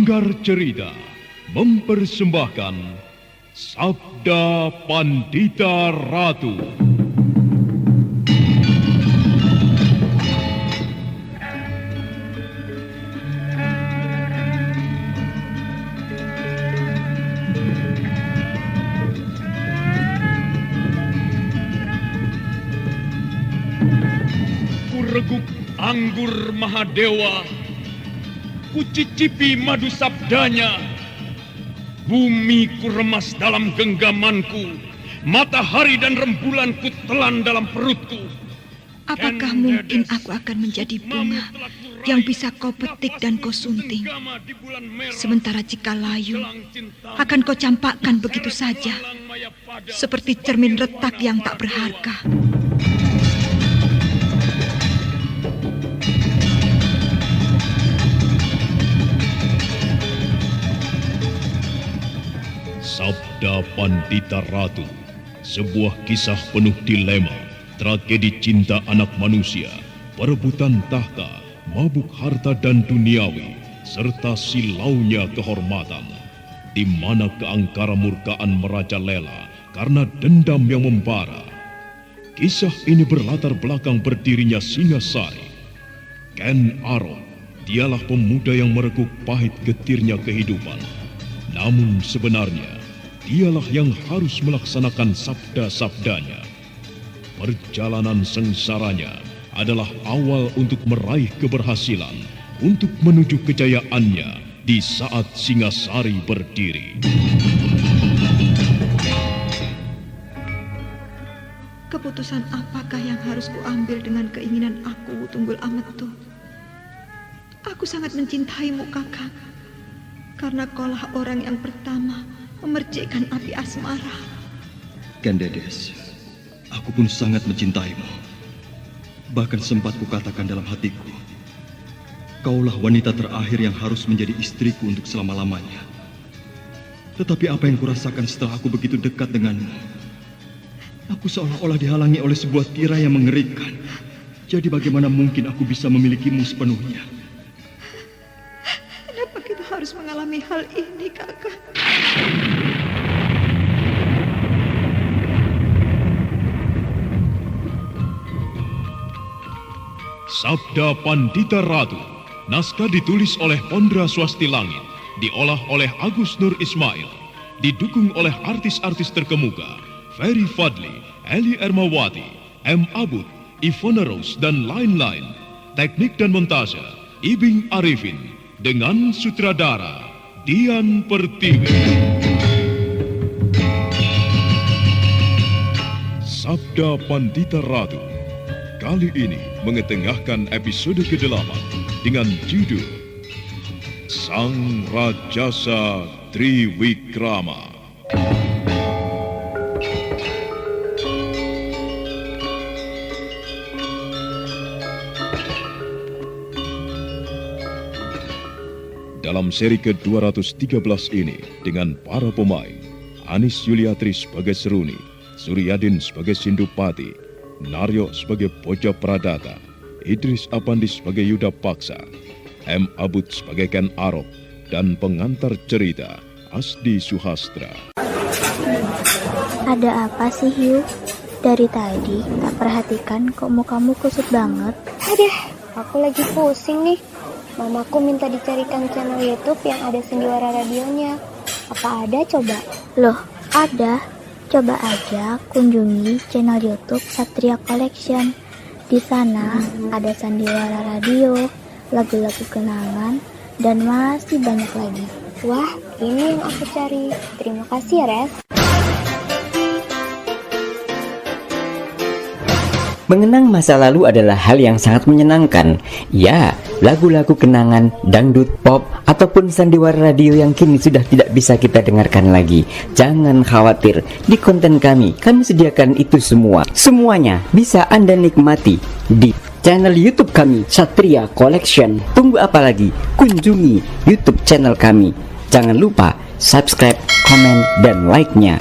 Sanggar Cerita mempersembahkan Sabda Pandita Ratu. Kureguk anggur Mahadewa, kucicipi madu sabdanya. Bumi kuremas dalam genggamanku, matahari dan rembulan kutelan dalam perutku. Apakah mungkin aku akan menjadi bunga yang bisa kau petik dan kau sunting? Sementara jika layu, akan kau campakkan begitu saja, seperti cermin retak yang tak berharga. Sabda Pandita Ratu, sebuah kisah penuh dilema, tragedi cinta anak manusia, perebutan tahta, mabuk harta dan duniawi, serta silaunya kehormatan, di mana keangkara murkaan merajalela karena dendam yang membara. Kisah ini berlatar belakang berdirinya Singasari. Ken Arok, dialah pemuda yang merekuk pahit getirnya kehidupan. Namun sebenarnya, dialah yang harus melaksanakan sabda-sabdanya. Perjalanan sengsaranya adalah awal untuk meraih keberhasilan, untuk menuju kejayaannya di saat Singasari berdiri. Keputusan apakah yang harus kuambil dengan keinginan aku, Tunggul Ametu? Aku sangat mencintaimu, Kakang, karena kaulah orang yang pertama memercikkan api asmara. Kendedes, aku pun sangat mencintaimu. Bahkan sempat kukatakan dalam hatiku, kaulah wanita terakhir yang harus menjadi istriku untuk selama-lamanya. Tetapi apa yang kurasakan setelah aku begitu dekat denganmu? Aku seolah-olah dihalangi oleh sebuah tirai yang mengerikan. Jadi bagaimana mungkin aku bisa memilikimu sepenuhnya? Kenapa kita harus mengalami hal ini, Kakang? Sabda Pandita Ratu, naskah ditulis oleh Pondra Swasti Langit, diolah oleh Agus Nur Ismail, didukung oleh artis-artis terkemuka, Ferry Fadli, Eli Ermawati, M. Abud, Ivona Rose, dan lain-lain. Teknik dan montase, Ibing Arifin, dengan sutradara Dian Pertiwi. Sabda Pandita Ratu kali ini mengetengahkan episode ke-8 dengan judul Sang Rajasa Triwikrama. Dalam seri ke-213 ini dengan para pemain Anis Yuliatri sebagai Seruni, Suryadin sebagai Sindupati, Naryo sebagai Boja Pradata, Idris Apandi sebagai Yuda Paksa, M. Abud sebagai Ken Arok, dan pengantar cerita Asdi Suhastra. Ada apa sih, Yu? Dari tadi tak perhatikan kok mukamu kusut banget. Aduh, aku lagi pusing nih. Mamaku minta dicarikan channel YouTube yang ada Sendiwara radionya. Apa ada coba? Loh, ada. Coba aja kunjungi channel YouTube Satria Collection. Di sana ada Sandiwara Radio, lagu-lagu kenangan, dan masih banyak lagi. Wah, ini yang aku cari. Terima kasih ya, Res. Mengenang masa lalu adalah hal yang sangat menyenangkan. Ya, lagu-lagu kenangan, dangdut, pop, ataupun sandiwara radio yang kini sudah tidak bisa kita dengarkan lagi. Jangan khawatir, di konten kami sediakan itu semua. Semuanya bisa Anda nikmati di channel YouTube kami, Satria Collection. Tunggu apa lagi? Kunjungi YouTube channel kami. Jangan lupa subscribe, komen, dan like-nya.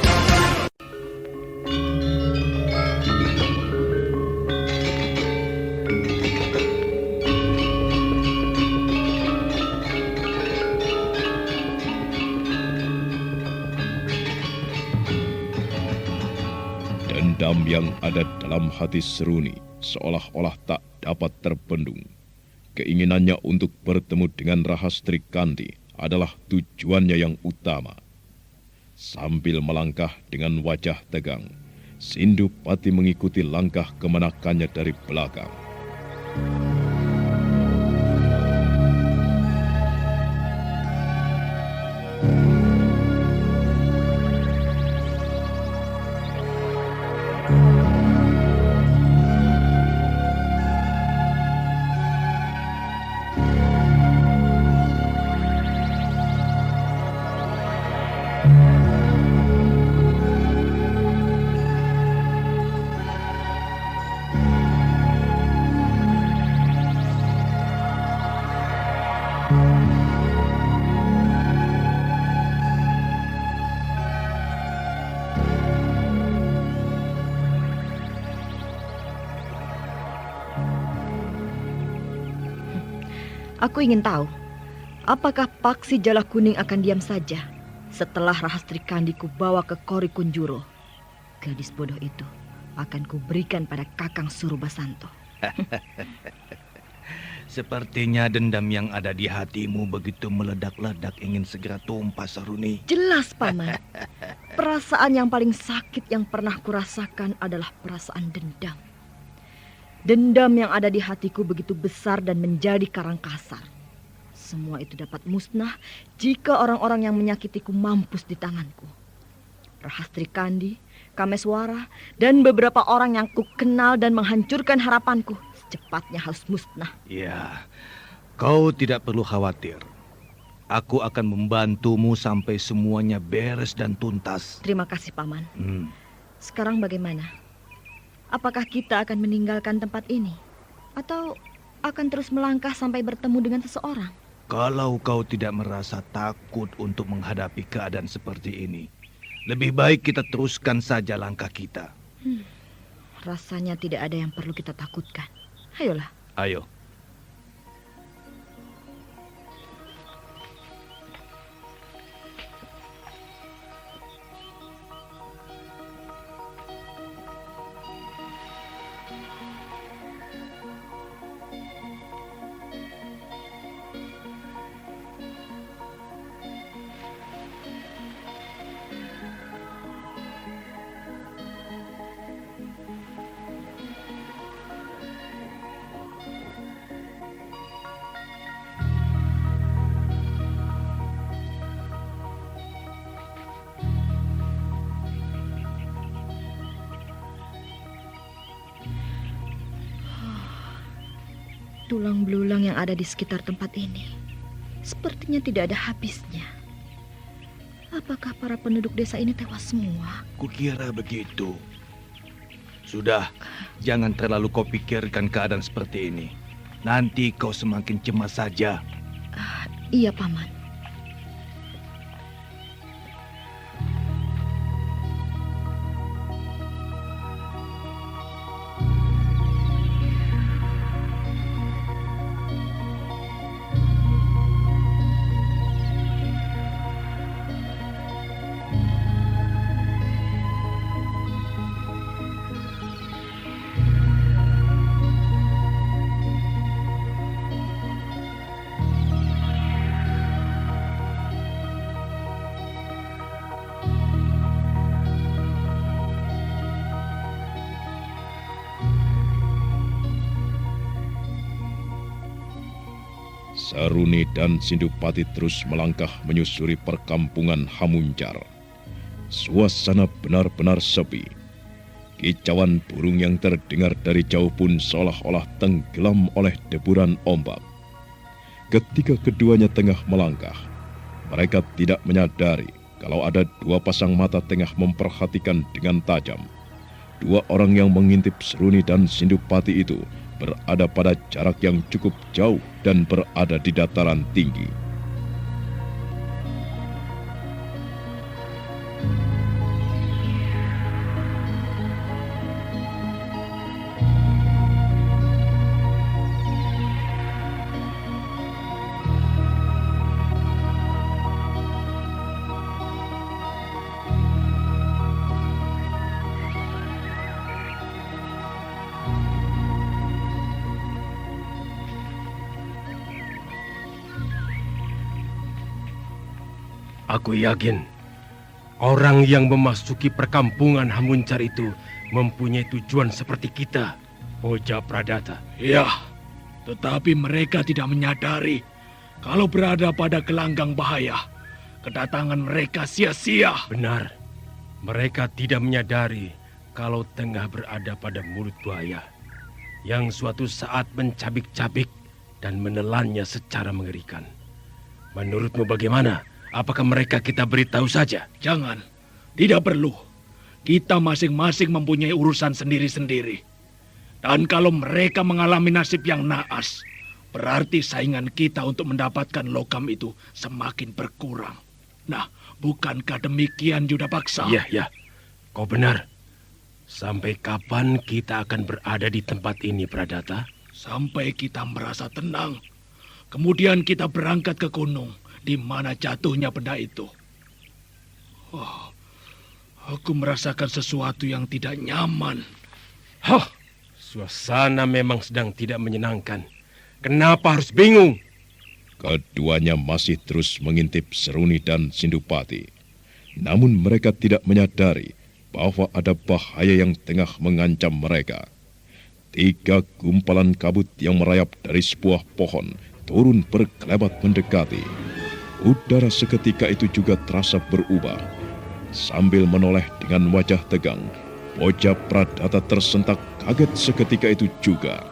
Dendam yang ada dalam hati Seruni seolah-olah tak dapat terbendung. Keinginannya untuk bertemu dengan Rahastri Kandi adalah tujuannya yang utama. Sambil melangkah dengan wajah tegang, Sindupati mengikuti langkah kemenakannya dari belakang. Aku ingin tahu, apakah Paksi Jala Kuning akan diam saja setelah Rahastri Kandi kubawa ke Kori Kunjuro? Gadis bodoh itu akan kuberikan pada Kakang Surubasanto. Sepertinya dendam yang ada di hatimu begitu meledak-ledak ingin segera tumpah, Saruni. Jelas, Paman. Perasaan yang paling sakit yang pernah kurasakan adalah perasaan dendam. Dendam yang ada di hatiku begitu besar dan menjadi karang kasar. Semua itu dapat musnah jika orang-orang yang menyakitiku mampus di tanganku. Rahastri Kandi, Kameswara, dan beberapa orang yang kukenal dan menghancurkan harapanku secepatnya harus musnah. Ya, kau tidak perlu khawatir. Aku akan membantumu sampai semuanya beres dan tuntas. Terima kasih, Paman. Sekarang bagaimana? Apakah kita akan meninggalkan tempat ini? Atau akan terus melangkah sampai bertemu dengan seseorang? Kalau kau tidak merasa takut untuk menghadapi keadaan seperti ini, lebih baik kita teruskan saja langkah kita. Rasanya tidak ada yang perlu kita takutkan. Ayolah. Ayo. Tulang belulang yang ada di sekitar tempat ini sepertinya tidak ada habisnya. Apakah para penduduk desa ini tewas semua? Kukira begitu. Sudah, jangan terlalu kau pikirkan keadaan seperti ini. Nanti kau semakin cemas saja. Iya, Paman. Saruni dan Sindupati terus melangkah menyusuri perkampungan Hamuncar. Suasana benar-benar sepi. Kicauan burung yang terdengar dari jauh pun seolah-olah tenggelam oleh deburan ombak. Ketika keduanya tengah melangkah, mereka tidak menyadari kalau ada dua pasang mata tengah memperhatikan dengan tajam. Dua orang yang mengintip Seruni dan Sindupati itu berada pada jarak yang cukup jauh dan berada di dataran tinggi. Aku yakin orang yang memasuki perkampungan Hamuncar itu mempunyai tujuan seperti kita, Boja Pradata. Ya, tetapi mereka tidak menyadari kalau berada pada gelanggang bahaya. Kedatangan mereka sia-sia. Benar, mereka tidak menyadari kalau tengah berada pada mulut buaya yang suatu saat mencabik-cabik dan menelannya secara mengerikan. Menurutmu bagaimana? Apakah mereka kita beritahu saja? Jangan, tidak perlu. Kita masing-masing mempunyai urusan sendiri-sendiri. Dan kalau mereka mengalami nasib yang naas, berarti saingan kita untuk mendapatkan logam itu semakin berkurang. Nah, bukankah demikian Yudapaksa? Iya. Kau benar. Sampai kapan kita akan berada di tempat ini, Pradata? Sampai kita merasa tenang. Kemudian kita berangkat ke gunung, di mana jatuhnya benda itu. Oh, aku merasakan sesuatu yang tidak nyaman. Suasana memang sedang tidak menyenangkan. Kenapa harus bingung? Keduanya masih terus mengintip Seruni dan Sindupati. Namun mereka tidak menyadari bahwa ada bahaya yang tengah mengancam mereka. 3 gumpalan kabut yang merayap dari sebuah pohon turun berkelebat mendekati. Udara seketika itu juga terasa berubah. Sambil menoleh dengan wajah tegang, Boja Pradata tersentak kaget seketika itu juga.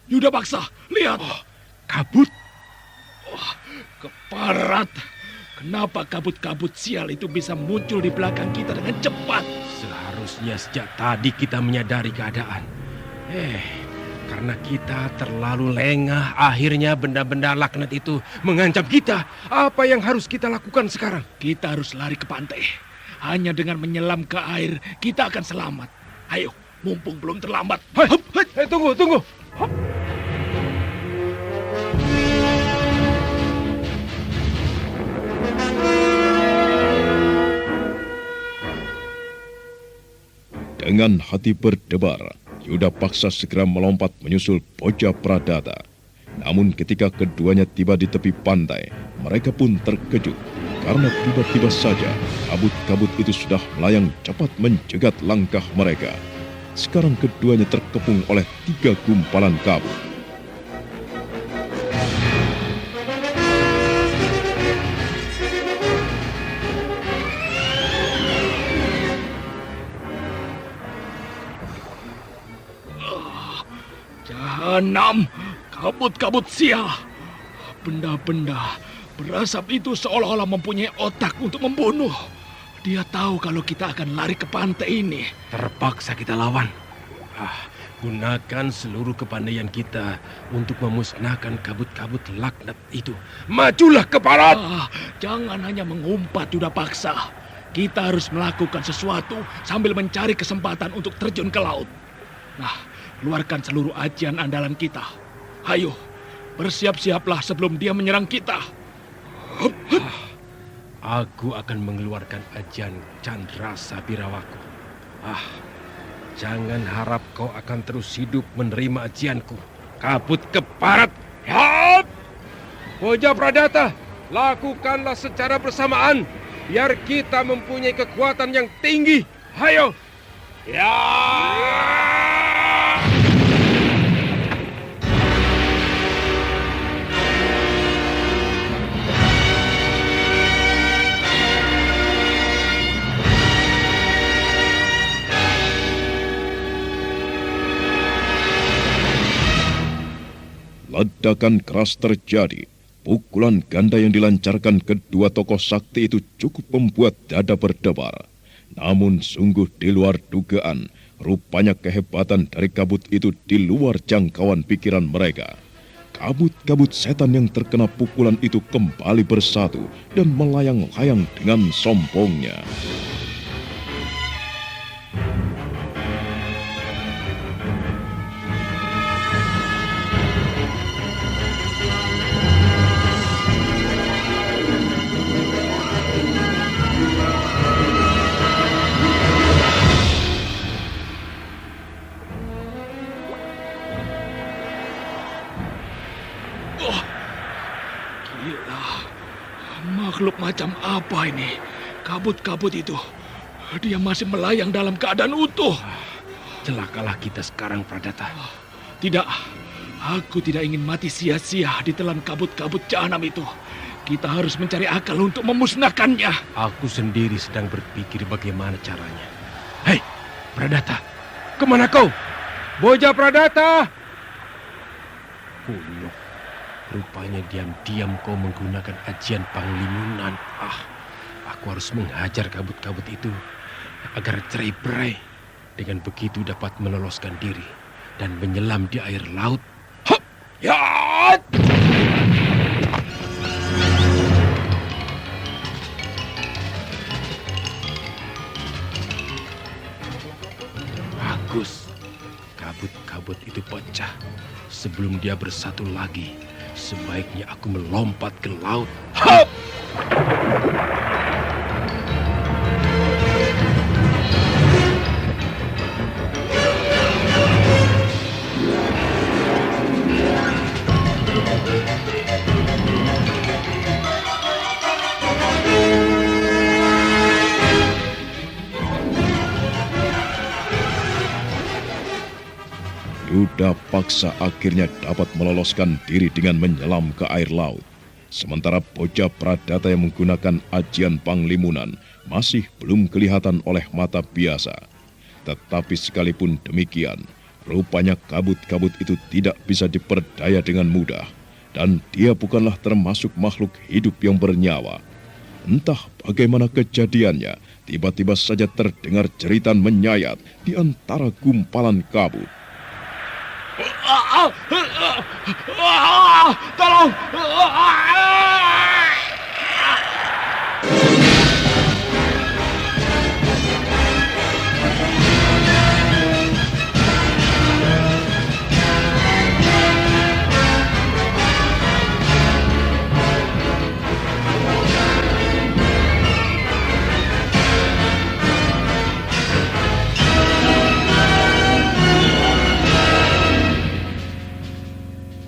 Yudapaksa, lihat. Kabut? Keparat. Kenapa kabut-kabut sial itu bisa muncul di belakang kita dengan cepat? Seharusnya sejak tadi kita menyadari keadaan. Karena kita terlalu lengah, akhirnya benda-benda laknat itu mengancam kita. Apa yang harus kita lakukan sekarang? Kita harus lari ke pantai. Hanya dengan menyelam ke air, kita akan selamat. Ayo, mumpung belum terlambat. Tunggu. Dengan hati berdebar, Yudapaksa segera melompat menyusul Boja Pradata. Namun ketika keduanya tiba di tepi pantai, mereka pun terkejut karena tiba-tiba saja kabut-kabut itu sudah melayang cepat mencegat langkah mereka. Sekarang keduanya terkepung oleh 3 gumpalan kabut. Jahanam, kabut-kabut sial. Benda-benda berasap itu seolah-olah mempunyai otak untuk membunuh. Dia tahu kalau kita akan lari ke pantai ini. Terpaksa kita lawan. Gunakan seluruh kepandaian kita untuk memusnahkan kabut-kabut laknat itu. Majulah ke barat! Jangan hanya mengumpat Yudapaksa. Kita harus melakukan sesuatu sambil mencari kesempatan untuk terjun ke laut. Nah, keluarkan seluruh ajian andalan kita. Ayo, bersiap-siaplah sebelum dia menyerang kita. Aku akan mengeluarkan ajian Chandra Sabirawaku. Jangan harap kau akan terus hidup menerima ajianku. Kabut keparat. Boja Pradata, lakukanlah secara bersamaan biar kita mempunyai kekuatan yang tinggi. Ayo. Ledakan keras terjadi. Pukulan ganda yang dilancarkan kedua tokoh sakti itu cukup membuat dada berdebar. Namun sungguh di luar dugaan, rupanya kehebatan dari kabut itu di luar jangkauan pikiran mereka. Kabut-kabut setan yang terkena pukulan itu kembali bersatu dan melayang-layang dengan sombongnya. Makhluk macam apa ini? Kabut-kabut itu. Dia masih melayang dalam keadaan utuh. Celakalah kita sekarang, Pradata. Tidak, aku tidak ingin mati sia-sia di telan kabut-kabut jahanam itu. Kita harus mencari akal untuk memusnahkannya. Aku sendiri sedang berpikir bagaimana caranya. Hei, Pradata, kemana kau? Boja Pradata! Kunyuk, rupanya diam-diam kau menggunakan ajian Panglimunan. Aku harus menghajar kabut-kabut itu agar cerai-berai. Dengan begitu dapat meloloskan diri dan menyelam di air laut. Hop! Ya! Bagus. Kabut-kabut itu pecah. Sebelum dia bersatu lagi, sebaiknya aku melompat ke laut. Hop! Yuda Paksa akhirnya dapat meloloskan diri dengan menyelam ke air laut. Sementara Boja Pradata yang menggunakan ajian Panglimunan masih belum kelihatan oleh mata biasa. Tetapi sekalipun demikian, rupanya kabut-kabut itu tidak bisa diperdaya dengan mudah. Dan dia bukanlah termasuk makhluk hidup yang bernyawa. Entah bagaimana kejadiannya, tiba-tiba saja terdengar jeritan menyayat di antara gumpalan kabut. Tolong!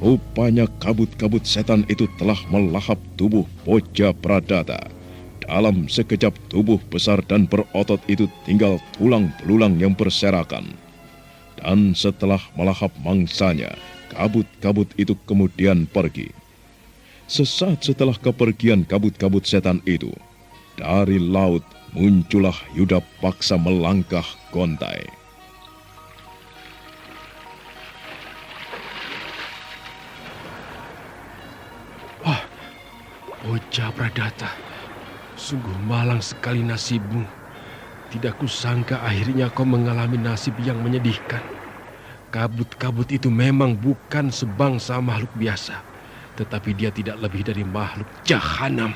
Rupanya kabut-kabut setan itu telah melahap tubuh Boja Pradata. Dalam sekejap tubuh besar dan berotot itu tinggal tulang belulang yang berserakan. Dan setelah melahap mangsanya, kabut-kabut itu kemudian pergi. Sesaat setelah kepergian kabut-kabut setan itu, dari laut muncullah Yuda Paksa melangkah gontai. Boja Pradata, sungguh malang sekali nasibmu. Tidak kusangka akhirnya kau mengalami nasib yang menyedihkan. Kabut-kabut itu memang bukan sebangsa makhluk biasa, tetapi dia tidak lebih dari makhluk jahanam.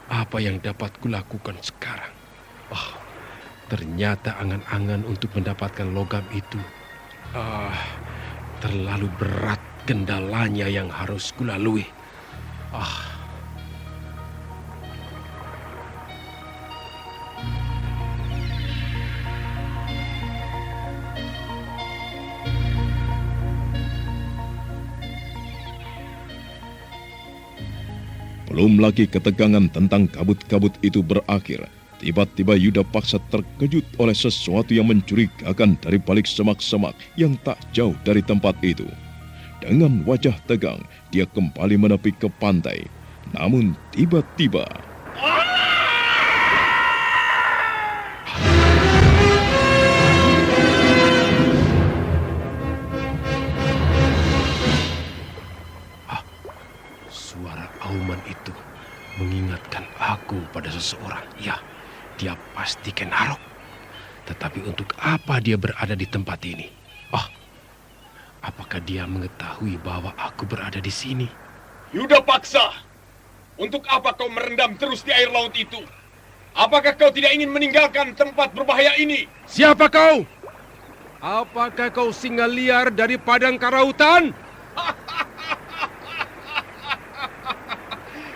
Apa yang dapat kulakukan sekarang? Ternyata angan-angan untuk mendapatkan logam itu terlalu berat kendalanya yang harus kulalui. Belum lagi ketegangan tentang kabut-kabut itu berakhir. Tiba-tiba Yuda Paksa terkejut oleh sesuatu yang mencurigakan dari balik semak-semak yang tak jauh dari tempat itu. Dengan wajah tegang, dia kembali menepi ke pantai. Namun tiba-tiba... Suara auman itu mengingatkan aku pada seseorang. Ya, dia pasti Kenarok. Tetapi untuk apa dia berada di tempat ini? Apakah dia mengetahui bahwa aku berada di sini? Yuda Paksa, untuk apa kau merendam terus di air laut itu? Apakah kau tidak ingin meninggalkan tempat berbahaya ini? Siapa kau? Apakah kau singa liar dari padang karautan?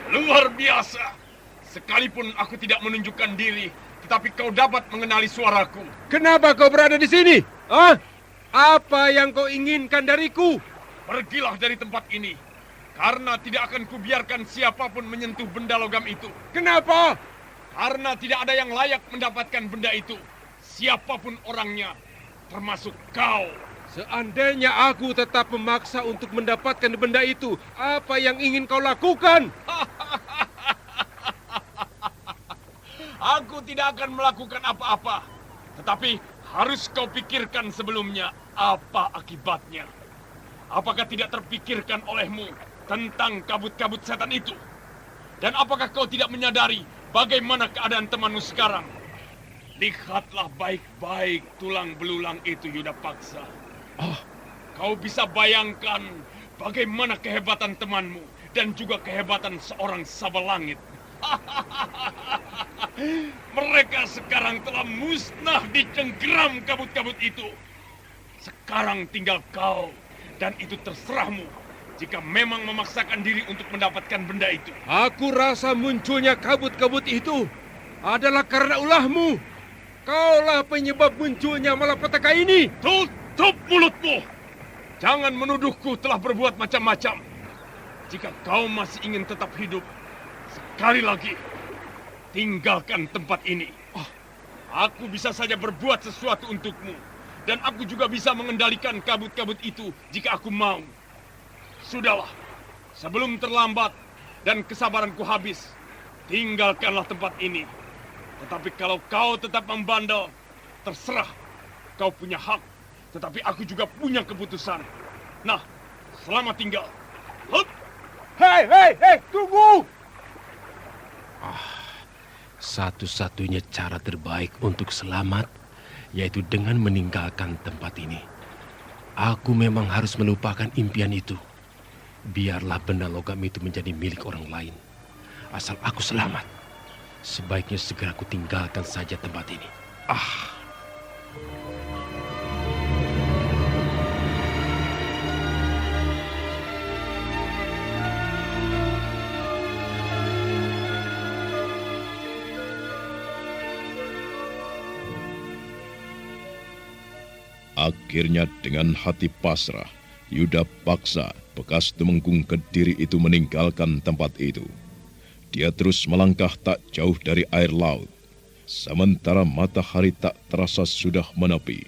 Luar biasa. Sekalipun aku tidak menunjukkan diri, tetapi kau dapat mengenali suaraku. Kenapa kau berada di sini? Apa yang kau inginkan dariku? Pergilah dari tempat ini. Karena tidak akan kubiarkan siapapun menyentuh benda logam itu. Kenapa? Karena tidak ada yang layak mendapatkan benda itu. Siapapun orangnya, termasuk kau. Seandainya aku tetap memaksa untuk mendapatkan benda itu, apa yang ingin kau lakukan? Aku tidak akan melakukan apa-apa. Tetapi harus kau pikirkan sebelumnya apa akibatnya. Apakah tidak terpikirkan olehmu tentang kabut-kabut setan itu? Dan apakah kau tidak menyadari bagaimana keadaan temanmu sekarang? Lihatlah baik-baik tulang belulang itu, Yuda Paksa. Kau bisa bayangkan bagaimana kehebatan temanmu dan juga kehebatan seorang Sabalangit. Mereka sekarang telah musnah di cengkeram kabut-kabut itu. Sekarang tinggal kau, dan itu terserahmu jika memang memaksakan diri untuk mendapatkan benda itu. Aku rasa munculnya kabut-kabut itu adalah karena ulahmu. Kaulah penyebab munculnya malapetaka ini. Tutup mulutmu! Jangan menuduhku telah berbuat macam-macam. Jika kau masih ingin tetap hidup, sekali lagi, tinggalkan tempat ini. Aku bisa saja berbuat sesuatu untukmu. Dan aku juga bisa mengendalikan kabut-kabut itu jika aku mau. Sudahlah, sebelum terlambat dan kesabaranku habis, tinggalkanlah tempat ini. Tetapi kalau kau tetap membandel, terserah. Kau punya hak, tetapi aku juga punya keputusan. Nah, selamat tinggal. Hup! Hei, tunggu! Satu-satunya cara terbaik untuk selamat yaitu dengan meninggalkan tempat ini. Aku memang harus melupakan impian itu. Biarlah benda logam itu menjadi milik orang lain. Asal aku selamat, sebaiknya segera aku tinggalkan saja tempat ini. Akhirnya dengan hati pasrah, Yuda Paksa, bekas Tumenggung Kediri itu meninggalkan tempat itu. Dia terus melangkah tak jauh dari air laut. Sementara matahari tak terasa sudah menepi,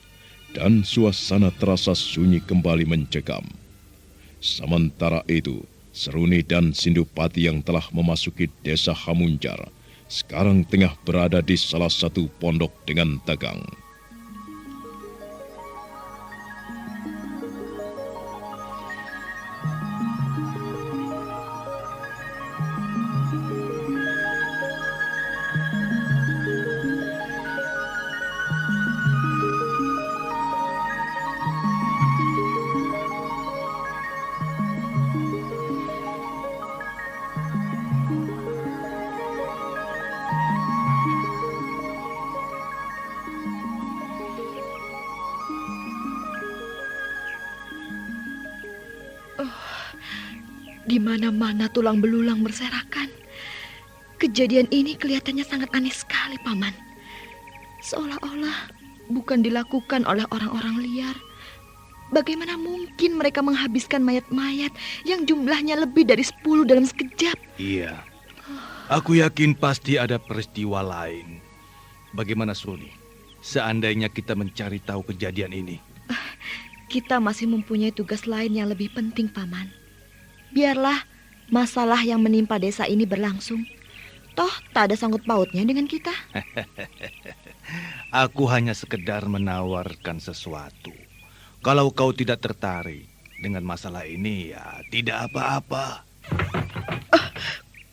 dan suasana terasa sunyi kembali mencekam. Sementara itu, Seruni dan Sindupati yang telah memasuki desa Hamunjar, sekarang tengah berada di salah satu pondok dengan tegang. Di mana-mana tulang belulang berserakan. Kejadian ini kelihatannya sangat aneh sekali, Paman. Seolah-olah bukan dilakukan oleh orang-orang liar. Bagaimana mungkin mereka menghabiskan mayat-mayat yang jumlahnya lebih dari 10 dalam sekejap? Iya, aku yakin pasti ada peristiwa lain. Bagaimana, Suni? Seandainya kita mencari tahu kejadian ini. Kita masih mempunyai tugas lain yang lebih penting, Paman. Biarlah masalah yang menimpa desa ini berlangsung. Toh tak ada sangkut pautnya dengan kita. Aku hanya sekedar menawarkan sesuatu. Kalau kau tidak tertarik dengan masalah ini, ya tidak apa-apa.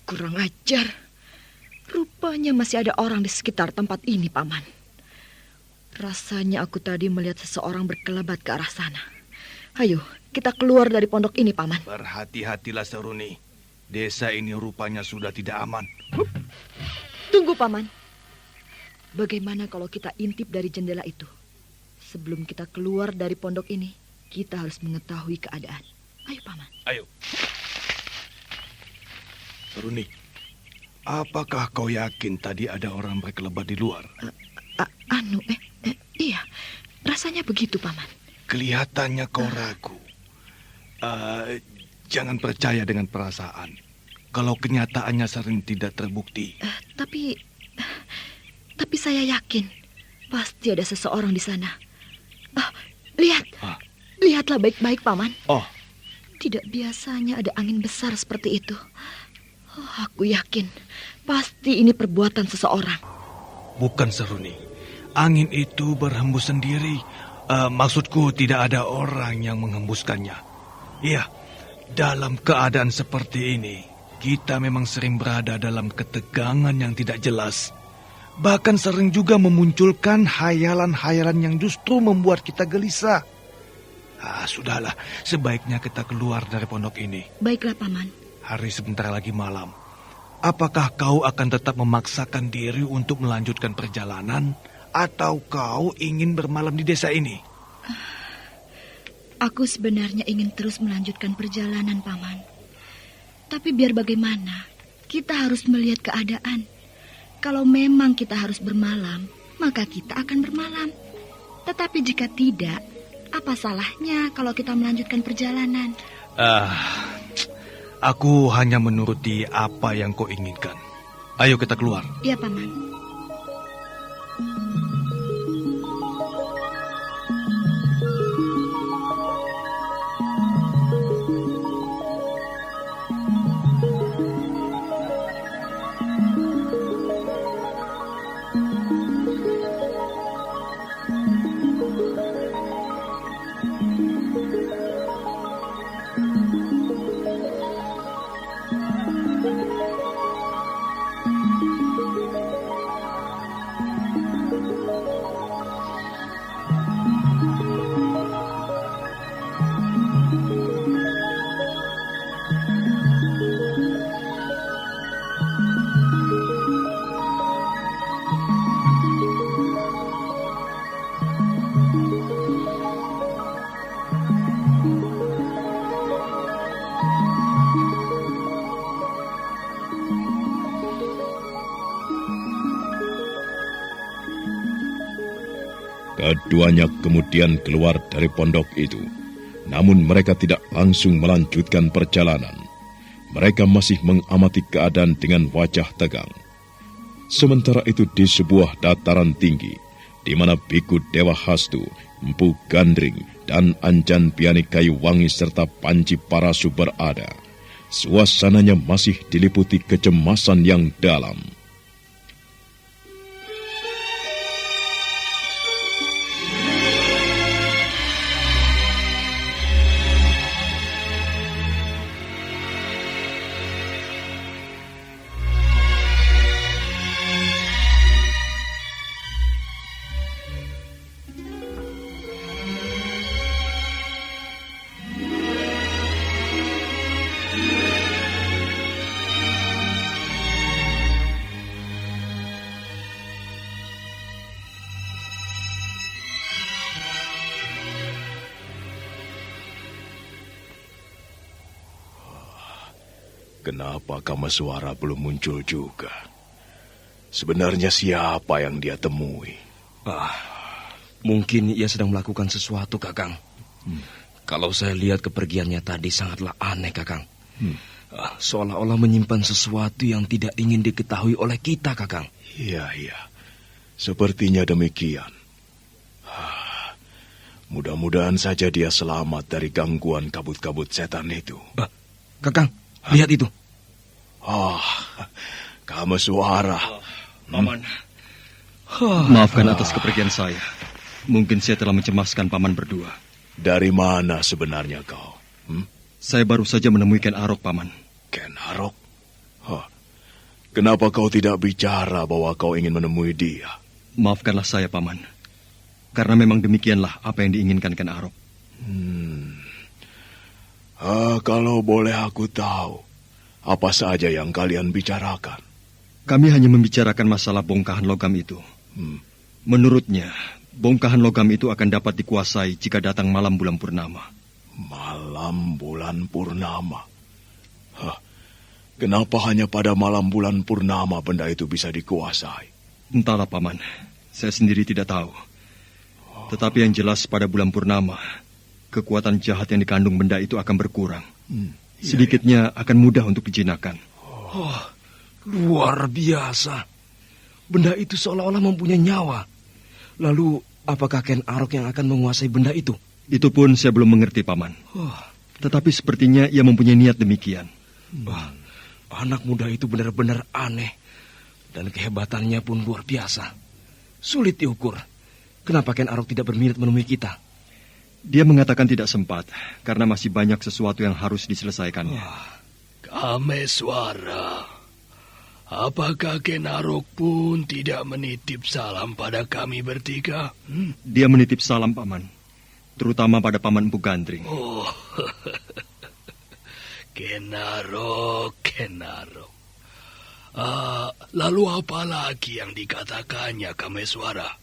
Kurang ajar. Rupanya masih ada orang di sekitar tempat ini, Paman. Rasanya aku tadi melihat seseorang berkelebat ke arah sana. Ayo, kita keluar dari pondok ini, Paman. Berhati-hatilah, Seruni. Desa ini rupanya sudah tidak aman. Tunggu, Paman. Bagaimana kalau kita intip dari jendela itu? Sebelum kita keluar dari pondok ini, kita harus mengetahui keadaan. Ayo, Paman. Ayo. Seruni, apakah kau yakin tadi ada orang berkelebat di luar? Iya, rasanya begitu, Paman. Kelihatannya kau ragu. Jangan percaya dengan perasaan. Kalau kenyataannya sering tidak terbukti. Tapi saya yakin pasti ada seseorang di sana. Lihat. Lihatlah baik-baik, Paman. Tidak biasanya ada angin besar seperti itu. Aku yakin pasti ini perbuatan seseorang. Bukan, Seruni. Angin itu berhembus sendiri. Maksudku tidak ada orang yang menghembuskannya. Iya, dalam keadaan seperti ini, kita memang sering berada dalam ketegangan yang tidak jelas. Bahkan sering juga memunculkan hayalan-hayalan yang justru membuat kita gelisah. Sudahlah, sebaiknya kita keluar dari pondok ini. Baiklah, Paman. Hari sebentar lagi malam. Apakah kau akan tetap memaksakan diri untuk melanjutkan perjalanan, atau kau ingin bermalam di desa ini? Aku sebenarnya ingin terus melanjutkan perjalanan, Paman. Tapi biar bagaimana, kita harus melihat keadaan. Kalau memang kita harus bermalam, maka kita akan bermalam. Tetapi jika tidak, apa salahnya kalau kita melanjutkan perjalanan? Aku hanya menuruti apa yang kau inginkan. Ayo kita keluar. Ya, Paman. Keduanya kemudian keluar dari pondok itu. Namun mereka tidak langsung melanjutkan perjalanan. Mereka masih mengamati keadaan dengan wajah tegang. Sementara itu di sebuah dataran tinggi, di mana Biku Dewa Hastu, Empu Gandring, dan Anjan Piani Kayu Wangi serta Panji Parasu berada, suasananya masih diliputi kecemasan yang dalam. Kenapa Kameswara belum muncul juga? Sebenarnya siapa yang dia temui? Mungkin ia sedang melakukan sesuatu, Kakang. Kalau saya lihat kepergiannya tadi sangatlah aneh, Kakang. Seolah-olah menyimpan sesuatu yang tidak ingin diketahui oleh kita, Kakang. Iya. Sepertinya demikian. Mudah-mudahan saja dia selamat dari gangguan kabut-kabut setan itu. Kakang, lihat itu. Kameswara. Paman. Maafkan atas kepergian saya. Mungkin saya telah mencemaskan Paman berdua. Dari mana sebenarnya kau? Saya baru saja menemui Ken Arok, Paman. Ken Arok? Kenapa kau tidak bicara bahwa kau ingin menemui dia? Maafkanlah saya, Paman. Karena memang demikianlah apa yang diinginkan Ken Arok. Kalau boleh aku tahu, apa saja yang kalian bicarakan? Kami hanya membicarakan masalah bongkahan logam itu. Menurutnya, bongkahan logam itu akan dapat dikuasai jika datang malam bulan purnama. Malam bulan purnama? Kenapa hanya pada malam bulan purnama benda itu bisa dikuasai? Entahlah, Paman. Saya sendiri tidak tahu. Tetapi yang jelas pada bulan purnama, kekuatan jahat yang dikandung benda itu akan berkurang. sedikitnya akan mudah untuk dijinakan. Oh, luar biasa. Benda itu seolah-olah mempunyai nyawa. Lalu, apakah Ken Arok yang akan menguasai benda itu? Itu pun saya belum mengerti, Paman. Tetapi sepertinya ia mempunyai niat demikian. Anak muda itu benar-benar aneh. Dan kehebatannya pun luar biasa. Sulit diukur. Kenapa Ken Arok tidak berminat menemui kita? Dia mengatakan tidak sempat, karena masih banyak sesuatu yang harus diselesaikannya. Kameswara, apakah Ken Arok pun tidak menitip salam pada kami bertiga? Dia menitip salam, Paman. Terutama pada Paman Empu Gandring. Oh, Ken Arok. Lalu apa lagi yang dikatakannya, Kameswara?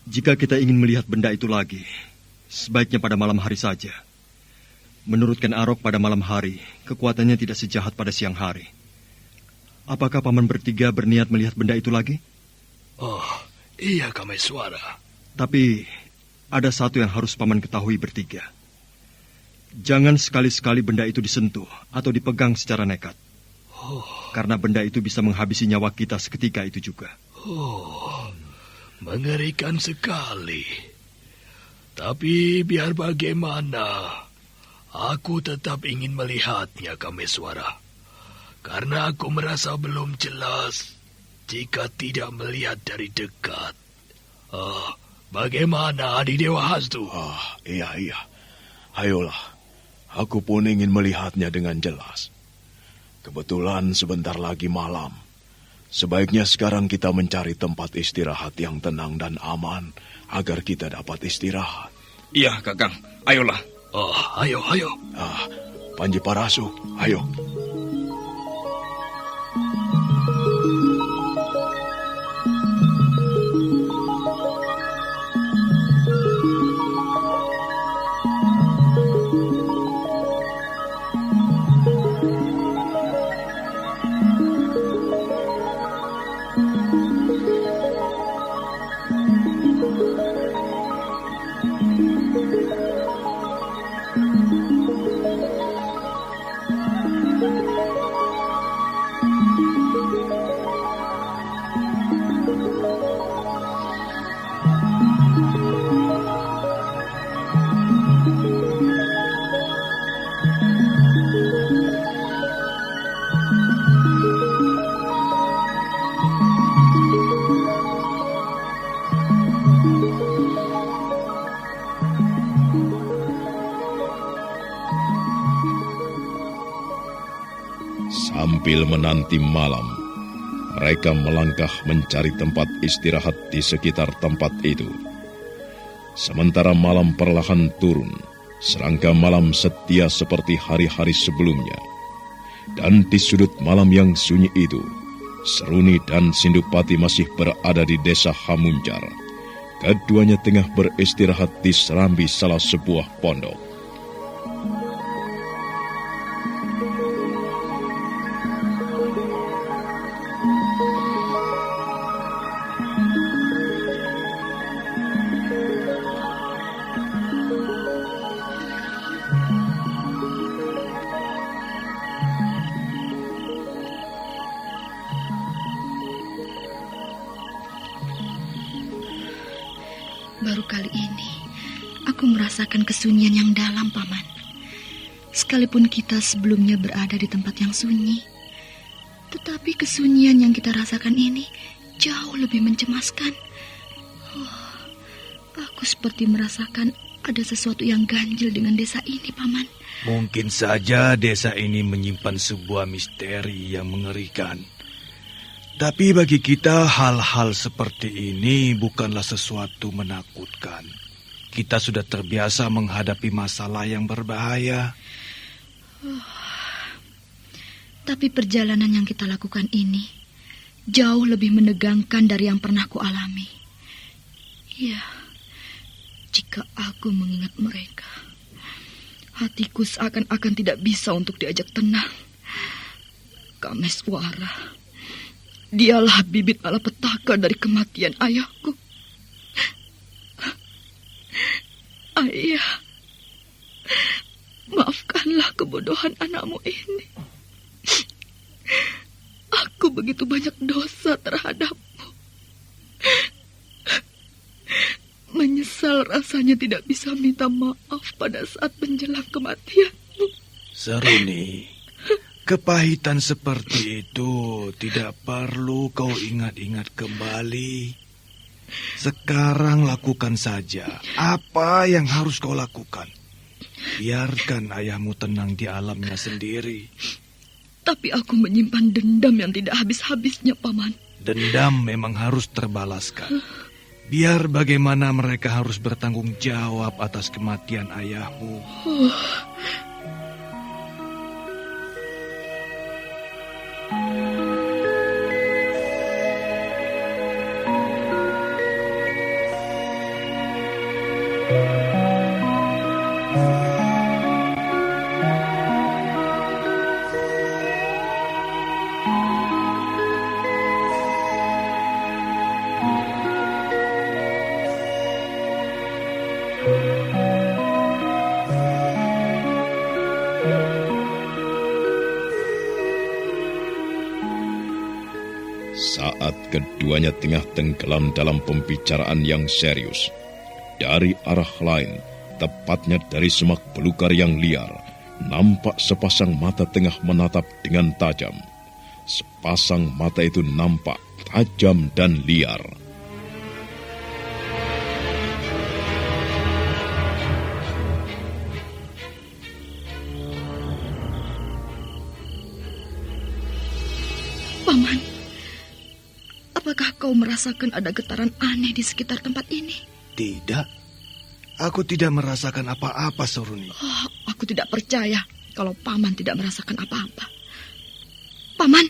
Jika kita ingin melihat benda itu lagi, sebaiknya pada malam hari saja. Menurut Ken Arok, pada malam hari, kekuatannya tidak sejahat pada siang hari. Apakah Paman bertiga berniat melihat benda itu lagi? Oh, iya, Kameswara. Tapi, ada satu yang harus Paman ketahui bertiga. Jangan sekali-sekali benda itu disentuh atau dipegang secara nekat. Karena benda itu bisa menghabisi nyawa kita seketika itu juga. Mengerikan sekali. Tapi biar bagaimana, aku tetap ingin melihatnya, Kameswara. Karena aku merasa belum jelas jika tidak melihat dari dekat. Bagaimana Adi Dewa Hastu? Iya. Ayolah, aku pun ingin melihatnya dengan jelas. Kebetulan sebentar lagi malam. Sebaiknya sekarang kita mencari tempat istirahat yang tenang dan aman agar kita dapat istirahat. Iya, Kakang. Ayolah. Ayo. Panji Parasu, ayo. Sambil menanti malam, mereka melangkah mencari tempat istirahat di sekitar tempat itu. Sementara malam perlahan turun, serangga malam setia seperti hari-hari sebelumnya. Dan di sudut malam yang sunyi itu, Seruni dan Sindupati masih berada di desa Hamunjar. Keduanya tengah beristirahat di serambi salah sebuah pondok. Baru kali ini, aku merasakan kesunyian yang dalam, Paman. Sekalipun kita sebelumnya berada di tempat yang sunyi, tetapi kesunyian yang kita rasakan ini jauh lebih mencemaskan. Aku seperti merasakan ada sesuatu yang ganjil dengan desa ini, Paman. Mungkin saja desa ini menyimpan sebuah misteri yang mengerikan. Tapi bagi kita hal-hal seperti ini bukanlah sesuatu menakutkan. Kita sudah terbiasa menghadapi masalah yang berbahaya. Tapi perjalanan yang kita lakukan ini jauh lebih menegangkan dari yang pernah kualami. Ya, jika aku mengingat mereka, hatiku seakan-akan tidak bisa untuk diajak tenang. Kameswara, dialah bibit malapetaka dari kematian ayahku. Ayah, maafkanlah kebodohan anakmu ini. Aku begitu banyak dosa terhadapmu. Menyesal rasanya tidak bisa minta maaf pada saat menjelang kematianmu. Seruni, kepahitan seperti itu tidak perlu kau ingat-ingat kembali. Sekarang lakukan saja apa yang harus kau lakukan. Biarkan ayahmu tenang di alamnya sendiri. Tapi aku menyimpan dendam yang tidak habis-habisnya, Paman. Dendam memang harus terbalaskan. Biar bagaimana mereka harus bertanggung jawab atas kematian ayahmu. Saat keduanya tengah tenggelam dalam pembicaraan yang serius, dari arah lain, tepatnya dari semak belukar yang liar, nampak sepasang mata tengah menatap dengan tajam. Sepasang mata itu nampak tajam dan liar. Paman, apakah kau merasakan ada getaran aneh di sekitar tempat ini? Tidak, aku tidak merasakan apa-apa, Seruni. Oh, aku tidak percaya kalau Paman tidak merasakan apa-apa. Paman,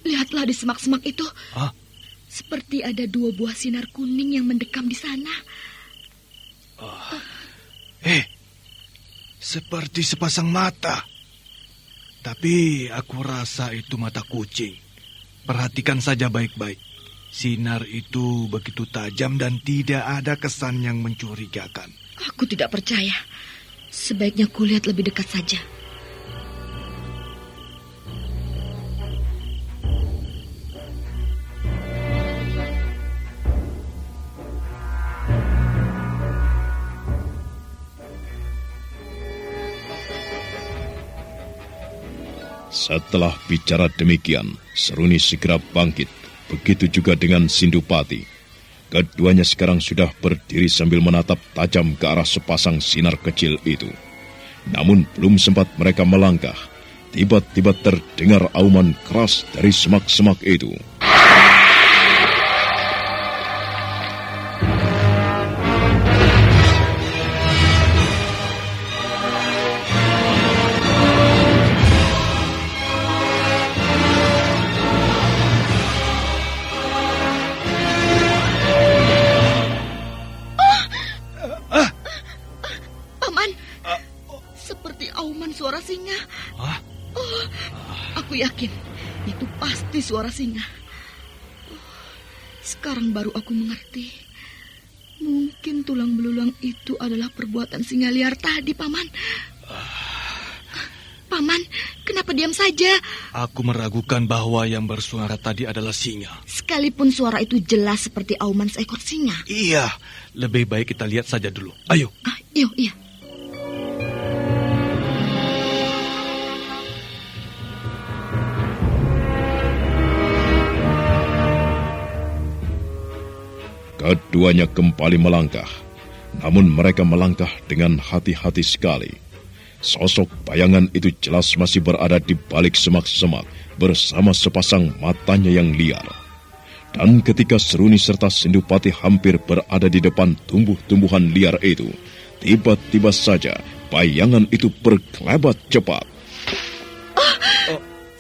lihatlah di semak-semak itu. Seperti ada 2 buah sinar kuning yang mendekam di sana. Seperti sepasang mata. Tapi aku rasa itu mata kucing. Perhatikan saja baik-baik. Sinar itu begitu tajam dan tidak ada kesan yang mencurigakan. Aku tidak percaya. Sebaiknya kulihat lebih dekat saja. Setelah bicara demikian, Seruni segera bangkit. Begitu juga dengan Sindupati. Keduanya sekarang sudah berdiri sambil menatap tajam ke arah sepasang sinar kecil itu. Namun belum sempat mereka melangkah, tiba-tiba terdengar auman keras dari semak-semak itu. Suara singa. Aku yakin itu pasti suara singa. Sekarang baru aku mengerti. Mungkin tulang belulang itu adalah perbuatan singa liar tadi, Paman. Paman, kenapa diam saja? Aku meragukan bahwa yang bersuara tadi adalah singa. Sekalipun suara itu jelas seperti auman seekor singa. Iya, lebih baik kita lihat saja dulu. Ayo. Iya. Keduanya kembali melangkah, namun mereka melangkah dengan hati-hati sekali. Sosok bayangan itu jelas masih berada di balik semak-semak bersama sepasang matanya yang liar. Dan ketika Seruni serta Sindupati hampir berada di depan tumbuh-tumbuhan liar itu, tiba-tiba saja bayangan itu berkelebat cepat.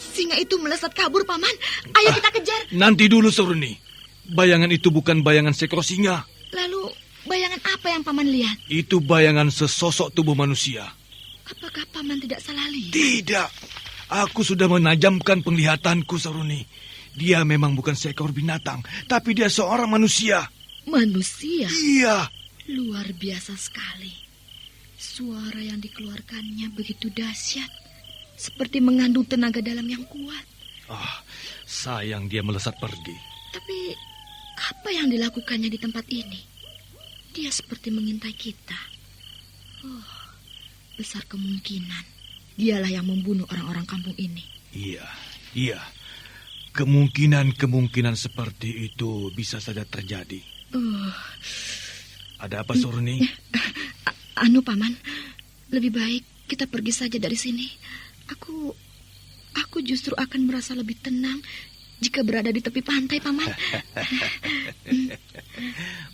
Singa itu melesat kabur, Paman. Ayo kita kejar. Nanti dulu, Seruni. Bayangan itu bukan bayangan seekor singa. Lalu, bayangan apa yang Paman lihat? Itu bayangan sesosok tubuh manusia. Apakah Paman tidak salah lihat? Tidak. Aku sudah menajamkan penglihatanku, Seruni. Dia memang bukan seekor binatang, tapi dia seorang manusia. Manusia? Iya. Luar biasa sekali. Suara yang dikeluarkannya begitu dahsyat, seperti mengandung tenaga dalam yang kuat. Sayang dia melesat pergi. Tapi apa yang dilakukannya di tempat ini? Dia seperti mengintai kita. Besar kemungkinan dialah yang membunuh orang-orang kampung ini. Iya. Kemungkinan seperti itu bisa saja terjadi. Ada apa, Surni? Paman, lebih baik kita pergi saja dari sini. Aku justru akan merasa lebih tenang jika berada di tepi pantai, Paman.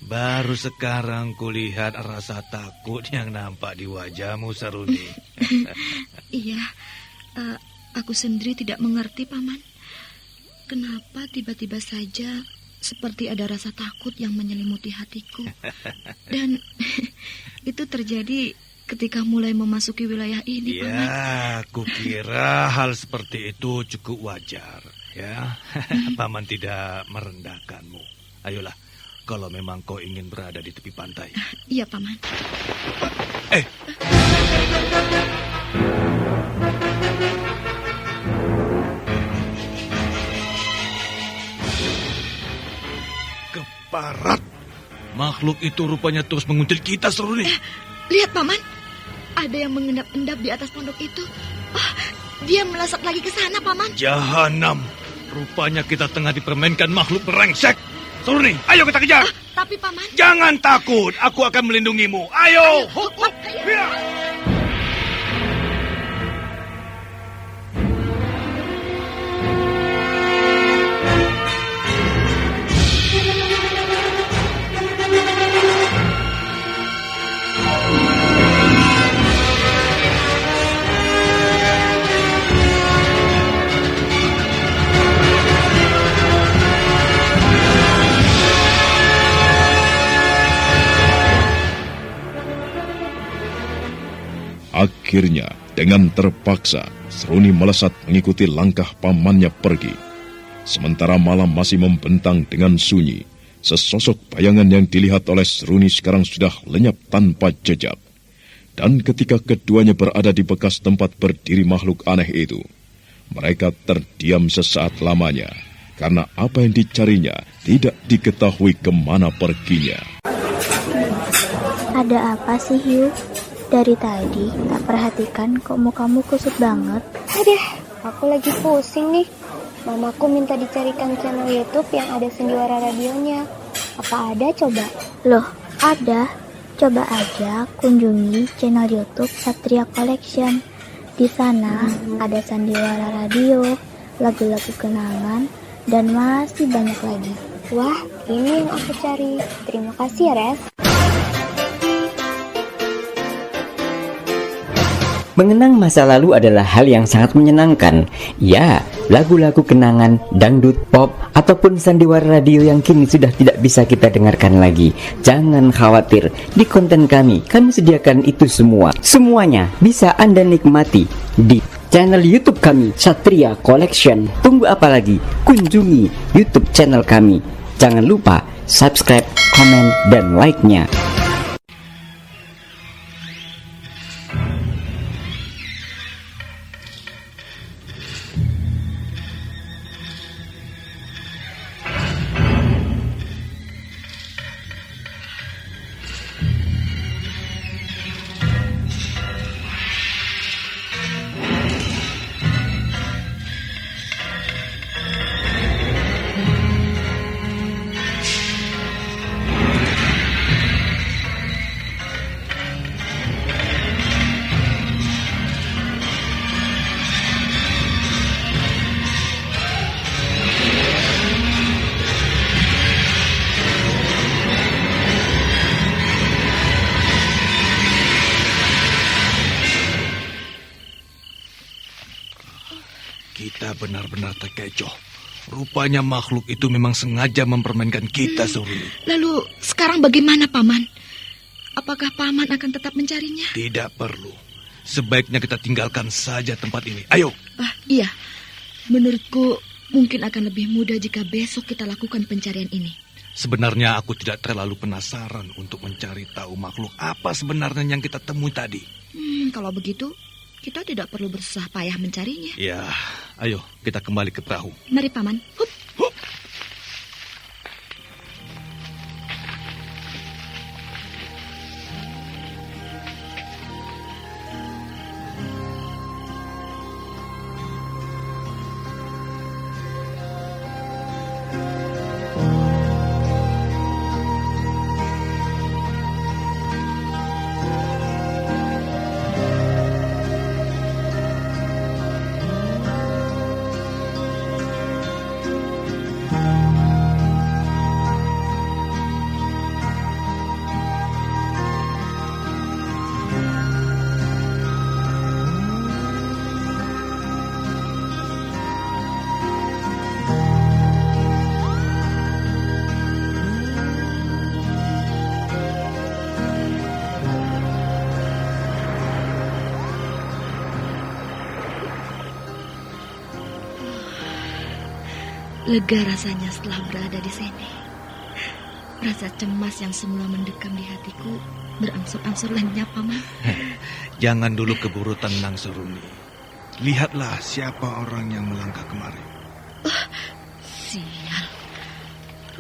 Baru sekarang kulihat rasa takut yang nampak di wajahmu, Saruni. Iya, aku sendiri tidak mengerti, Paman. Kenapa tiba-tiba saja seperti ada rasa takut yang menyelimuti hatiku. Dan itu terjadi ketika mulai memasuki wilayah ini, Paman. Ya, kukira hal seperti itu cukup wajar, ya. Paman tidak merendahkanmu. Ayolah, kalau memang kau ingin berada di tepi pantai. Iya, Paman. Keparat. Makhluk itu rupanya terus menguntit kita, Saruni. Lihat, Paman. Ada yang mengendap-endap di atas pondok itu. Dia melesat lagi ke sana, Paman. Jahanam. Rupanya kita tengah dipermainkan makhluk brengsek. Saruni, ayo kita kejar. Tapi, Paman. Jangan takut, aku akan melindungimu. Ayo. Hup. Akhirnya, dengan terpaksa, Seruni melesat mengikuti langkah pamannya pergi. Sementara malam masih membentang dengan sunyi, sesosok bayangan yang dilihat oleh Seruni sekarang sudah lenyap tanpa jejak. Dan ketika keduanya berada di bekas tempat berdiri makhluk aneh itu, mereka terdiam sesaat lamanya, karena apa yang dicarinya tidak diketahui kemana perginya. Ada apa sih, Hugh? Dari tadi tak perhatikan kok mukamu kusut banget. Aku lagi pusing nih. Mamaku minta dicarikan channel YouTube yang ada sendiwara radionya. Apa ada coba? Loh, ada. Coba aja kunjungi channel YouTube Satria Collection. Di sana ada sandiwara radio, lagu-lagu kenangan, dan masih banyak lagi. Wah, ini yang aku cari. Terima kasih ya, Res. Mengenang masa lalu adalah hal yang sangat menyenangkan. Ya, lagu-lagu kenangan, dangdut, pop, ataupun sandiwara radio yang kini sudah tidak bisa kita dengarkan lagi. Jangan khawatir, di konten kami sediakan itu semua. Semuanya bisa Anda nikmati di channel YouTube kami, Satria Collection. Tunggu apa lagi? Kunjungi YouTube channel kami. Jangan lupa subscribe, komen, dan like-nya. Kita benar-benar terkecoh. Rupanya makhluk itu memang sengaja mempermainkan kita, Suruni. Lalu sekarang bagaimana, Paman? Apakah Paman akan tetap mencarinya? Tidak perlu. Sebaiknya kita tinggalkan saja tempat ini. Ayo. Iya. Menurutku mungkin akan lebih mudah jika besok kita lakukan pencarian ini. Sebenarnya aku tidak terlalu penasaran untuk mencari tahu makhluk apa sebenarnya yang kita temui tadi. Kalau begitu, kita tidak perlu bersusah payah mencarinya. Ya, ayo kita kembali ke perahu. Mari, Paman. Hup. Hup. Lega rasanya setelah berada di sini. Rasa cemas yang semula mendekam di hatiku berangsur-angsur lenyap, Paman. Jangan dulu keburu tenang, Seruni. Lihatlah siapa orang yang melangkah kemari. Sial.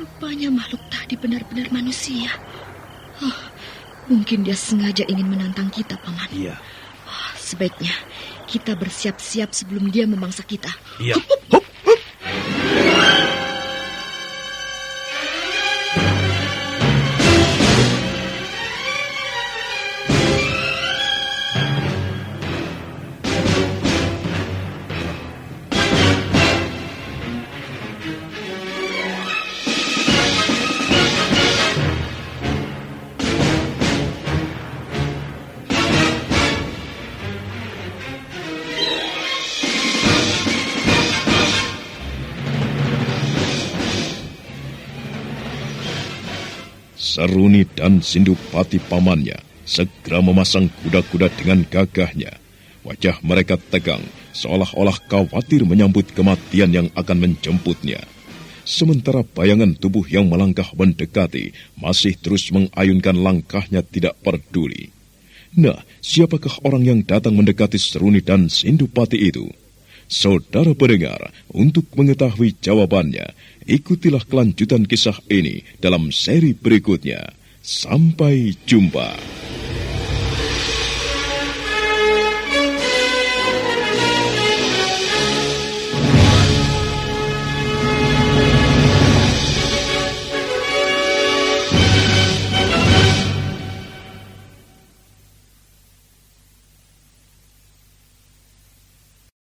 Rupanya makhluk tadi benar-benar manusia. Mungkin dia sengaja ingin menantang kita, Paman. Iya. Sebaiknya kita bersiap-siap sebelum dia memangsa kita. Iya. Seruni dan Sindupati pamannya segera memasang kuda-kuda dengan gagahnya. Wajah mereka tegang, seolah-olah khawatir menyambut kematian yang akan menjemputnya. Sementara bayangan tubuh yang melangkah mendekati masih terus mengayunkan langkahnya tidak peduli. Nah, siapakah orang yang datang mendekati Seruni dan Sindupati itu? Saudara pendengar, untuk mengetahui jawabannya, ikutilah kelanjutan kisah ini dalam seri berikutnya. Sampai jumpa.